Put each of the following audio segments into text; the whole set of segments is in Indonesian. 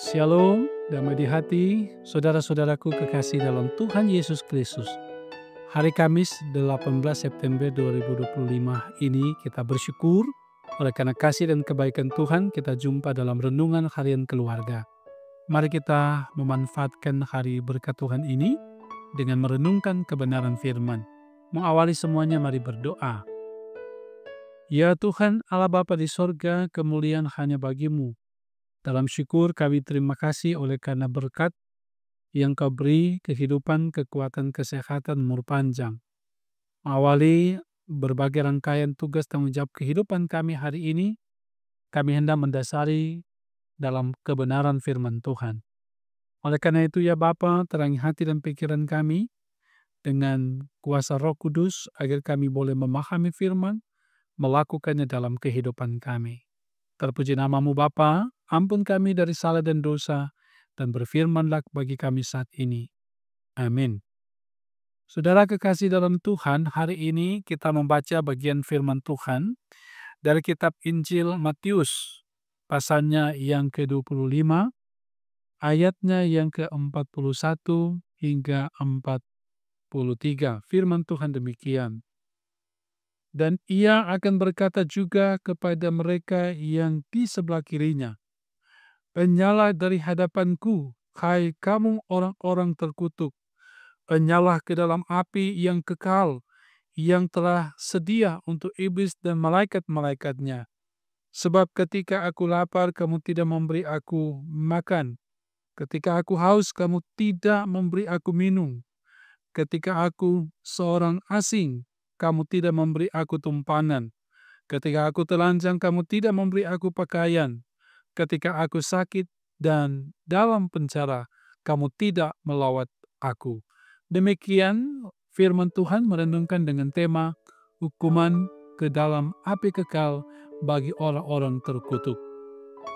Shalom, damai di hati, saudara-saudaraku kekasih dalam Tuhan Yesus Kristus. Hari Kamis 18 September 2025 ini kita bersyukur oleh karena kasih dan kebaikan Tuhan kita jumpa dalam renungan harian keluarga. Mari kita memanfaatkan hari berkat Tuhan ini dengan merenungkan kebenaran firman. Mengawali semuanya mari berdoa. Ya Tuhan Allah Bapa di sorga, kemuliaan hanya bagimu. Dalam syukur kami terima kasih oleh karena berkat yang Kau beri kehidupan, kekuatan, kesehatan, umur panjang. Mengawali berbagai rangkaian tugas tanggung jawab kehidupan kami hari ini, kami hendak mendasari dalam kebenaran firman Tuhan. Oleh karena itu ya Bapa, terangi hati dan pikiran kami dengan kuasa Roh Kudus agar kami boleh memahami firman, melakukannya dalam kehidupan kami. Terpuji namamu Bapa, ampun kami dari salah dan dosa, dan berfirmanlah bagi kami saat ini. Amin. Saudara kekasih dalam Tuhan, hari ini kita membaca bagian firman Tuhan dari kitab Injil Matius, pasalnya yang ke-25, ayatnya yang ke-41 hingga 43. Firman Tuhan demikian. Dan ia akan berkata juga kepada mereka yang di sebelah kirinya, "Enyahlah dari hadapanku, hai kamu orang-orang terkutuk. Enyahlah ke dalam api yang kekal, yang telah sedia untuk iblis dan malaikat-malaikatnya. Sebab ketika aku lapar, kamu tidak memberi aku makan. Ketika aku haus, kamu tidak memberi aku minum. Ketika aku seorang asing, kamu tidak memberi aku tumpanan. Ketika aku telanjang, kamu tidak memberi aku pakaian. Ketika aku sakit dan dalam penjara, kamu tidak melawat aku." Demikian firman Tuhan merenungkan dengan tema hukuman ke dalam api kekal bagi orang-orang terkutuk.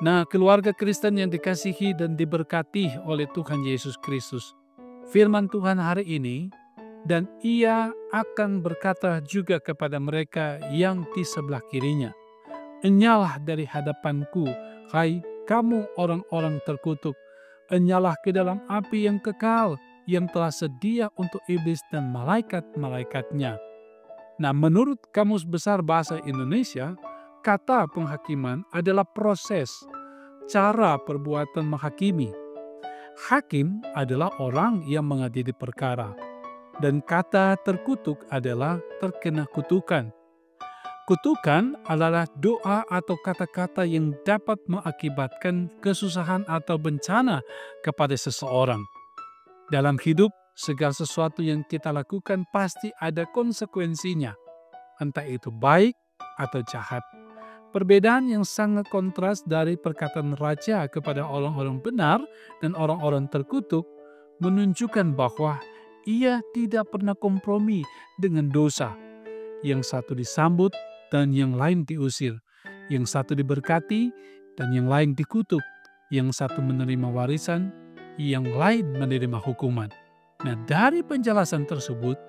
Nah, keluarga Kristen yang dikasihi dan diberkati oleh Tuhan Yesus Kristus. Firman Tuhan hari ini, dan ia akan berkata juga kepada mereka yang di sebelah kirinya, "Enyahlah dari hadapanku, hai kamu orang-orang terkutuk. Enyahlah ke dalam api yang kekal, yang telah sedia untuk iblis dan malaikat-malaikatnya." Nah, menurut Kamus Besar Bahasa Indonesia, kata penghakiman adalah proses, cara perbuatan menghakimi. Hakim adalah orang yang mengadili perkara, dan kata terkutuk adalah terkena kutukan. Kutukan adalah doa atau kata-kata yang dapat mengakibatkan kesusahan atau bencana kepada seseorang. Dalam hidup, segala sesuatu yang kita lakukan pasti ada konsekuensinya, entah itu baik atau jahat. Perbedaan yang sangat kontras dari perkataan raja kepada orang-orang benar dan orang-orang terkutuk menunjukkan bahwa ia tidak pernah kompromi dengan dosa. Yang satu disambut dan yang lain diusir. Yang satu diberkati dan yang lain dikutuk. Yang satu menerima warisan, yang lain menerima hukuman. Nah, dari penjelasan tersebut,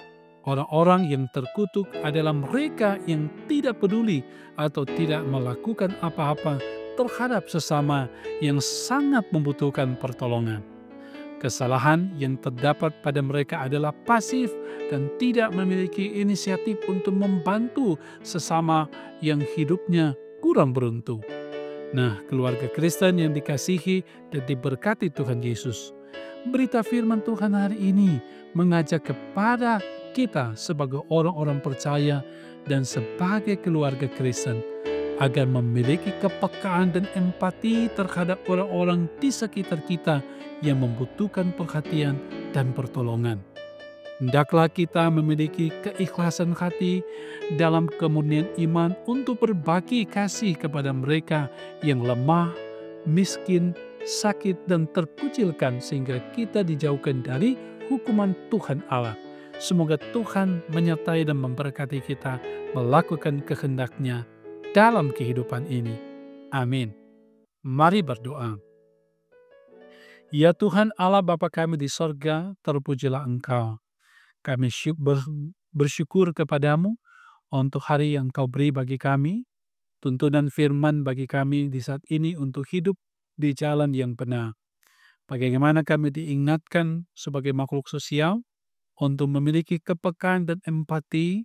orang-orang yang terkutuk adalah mereka yang tidak peduli atau tidak melakukan apa-apa terhadap sesama yang sangat membutuhkan pertolongan. Kesalahan yang terdapat pada mereka adalah pasif dan tidak memiliki inisiatif untuk membantu sesama yang hidupnya kurang beruntung. Nah, keluarga Kristen yang dikasihi dan diberkati Tuhan Yesus, berita firman Tuhan hari ini mengajak kepada kita sebagai orang-orang percaya dan sebagai keluarga Kristen agar memiliki kepekaan dan empati terhadap orang-orang di sekitar kita yang membutuhkan perhatian dan pertolongan. Hendaklah kita memiliki keikhlasan hati dalam kemurnian iman untuk berbagi kasih kepada mereka yang lemah, miskin, sakit, dan terkucilkan sehingga kita dijauhkan dari hukuman Tuhan Allah. Semoga Tuhan menyertai dan memberkati kita melakukan kehendak-Nya dalam kehidupan ini. Amin. Mari berdoa. Ya Tuhan Allah Bapa kami di sorga, terpujilah Engkau. Kami bersyukur kepadamu untuk hari yang Kau beri bagi kami, tuntunan firman bagi kami di saat ini untuk hidup di jalan yang benar. Bagaimana kami diingatkan sebagai makhluk sosial untuk memiliki kepekaan dan empati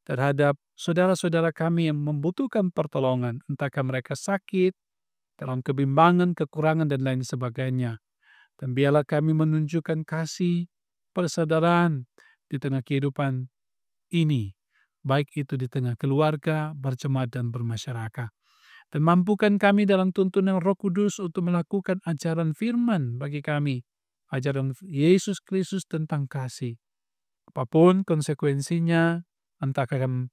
terhadap saudara-saudara kami yang membutuhkan pertolongan, entahkah mereka sakit, dalam kebimbangan, kekurangan, dan lain sebagainya. Dan biarlah kami menunjukkan kasih, persaudaraan di tengah kehidupan ini, baik itu di tengah keluarga, berjemaat, dan bermasyarakat. Dan mampukan kami dalam tuntunan Roh Kudus untuk melakukan ajaran firman bagi kami, ajaran Yesus Kristus tentang kasih. Apapun konsekuensinya, entah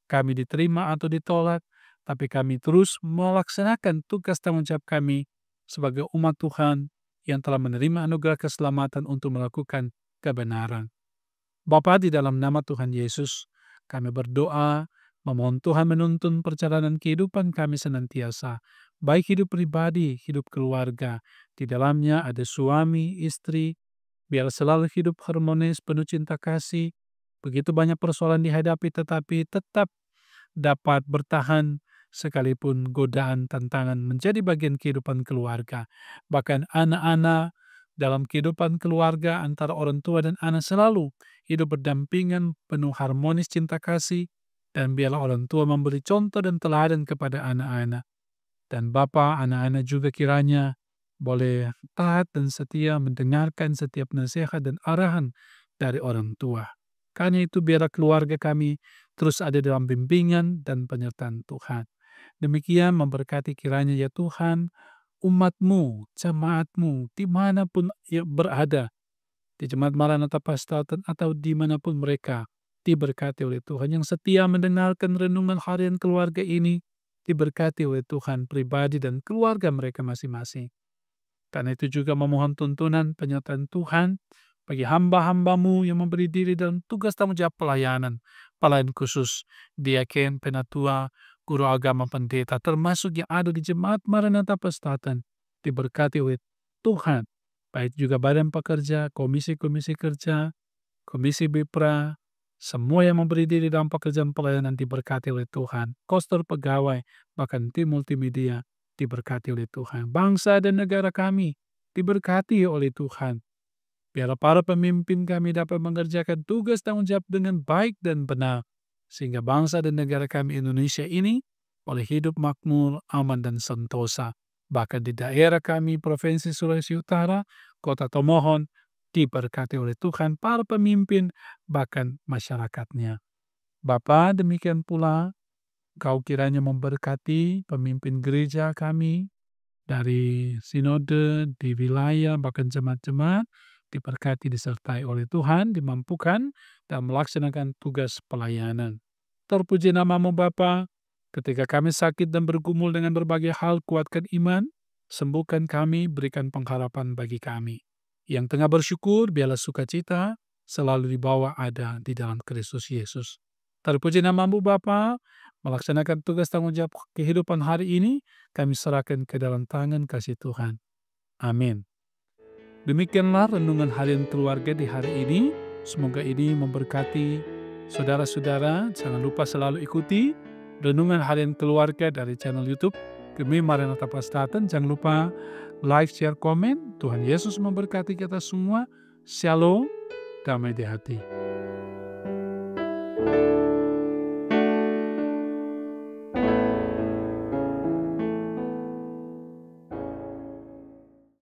kami diterima atau ditolak, tapi kami terus melaksanakan tugas tanggung jawab kami sebagai umat Tuhan yang telah menerima anugerah keselamatan untuk melakukan kebenaran. Bapa, di dalam nama Tuhan Yesus, kami berdoa, memohon Tuhan menuntun perjalanan kehidupan kami senantiasa, baik hidup pribadi, hidup keluarga. Di dalamnya ada suami, istri, biar selalu hidup harmonis, penuh cinta kasih. Begitu banyak persoalan dihadapi, tetapi tetap dapat bertahan sekalipun godaan, tantangan menjadi bagian kehidupan keluarga. Bahkan anak-anak dalam kehidupan keluarga antara orang tua dan anak selalu hidup berdampingan, penuh harmonis cinta kasih, dan biarlah orang tua memberi contoh dan teladan kepada anak-anak. Dan Bapa, anak-anak juga kiranya boleh taat dan setia mendengarkan setiap nasihat dan arahan dari orang tua. Karena itu biarlah keluarga kami terus ada dalam bimbingan dan penyertaan Tuhan. Demikian memberkati kiranya ya Tuhan, umat-Mu, jemaat-Mu, dimanapun ia berada, di Jemaat Maranatha Pastaten atau dimanapun mereka, diberkati oleh Tuhan. Yang setia mendengarkan renungan harian keluarga ini, diberkati oleh Tuhan pribadi dan keluarga mereka masing-masing. Karena itu juga memohon tuntunan penyertaan Tuhan bagi hamba-hamba-Mu yang memberi diri dalam tugas tanggung jawab pelayanan khusus, diaken, penatua, guru agama, pendeta, termasuk yang ada di Jemaat Maranatha Pastaten, diberkati oleh Tuhan, baik juga badan pekerja, komisi-komisi kerja, komisi BIPRA, semua yang memberi diri dalam pekerjaan pelayanan diberkati oleh Tuhan, koster pegawai, bahkan tim multimedia diberkati oleh Tuhan. Bangsa dan negara kami diberkati oleh Tuhan. Biarlah para pemimpin kami dapat mengerjakan tugas tanggung jawab dengan baik dan benar, sehingga bangsa dan negara kami Indonesia ini boleh hidup makmur, aman, dan sentosa. Bahkan di daerah kami, Provinsi Sulawesi Utara, Kota Tomohon, diberkati oleh Tuhan, para pemimpin, bahkan masyarakatnya. Bapa, demikian pula Kau kiranya memberkati pemimpin gereja kami dari sinode di wilayah, bahkan jemaat-jemaat, diberkati disertai oleh Tuhan, dimampukan dan melaksanakan tugas pelayanan. Terpuji nama-Mu Bapa, ketika kami sakit dan bergumul dengan berbagai hal, kuatkan iman, sembuhkan kami, berikan pengharapan bagi kami. Yang tengah bersyukur, biarlah sukacita selalu dibawa ada di dalam Kristus Yesus. Terpuji nama-Mu Bapa, melaksanakan tugas tanggung jawab kehidupan hari ini, kami serahkan ke dalam tangan kasih Tuhan. Amin. Demikianlah renungan harian keluarga di hari ini. Semoga ini memberkati saudara-saudara. Jangan lupa selalu ikuti renungan harian keluarga dari channel YouTube Gemi Maranatha Pastaten. Jangan lupa like, share, komen. Tuhan Yesus memberkati kita semua. Shalom, damai di hati.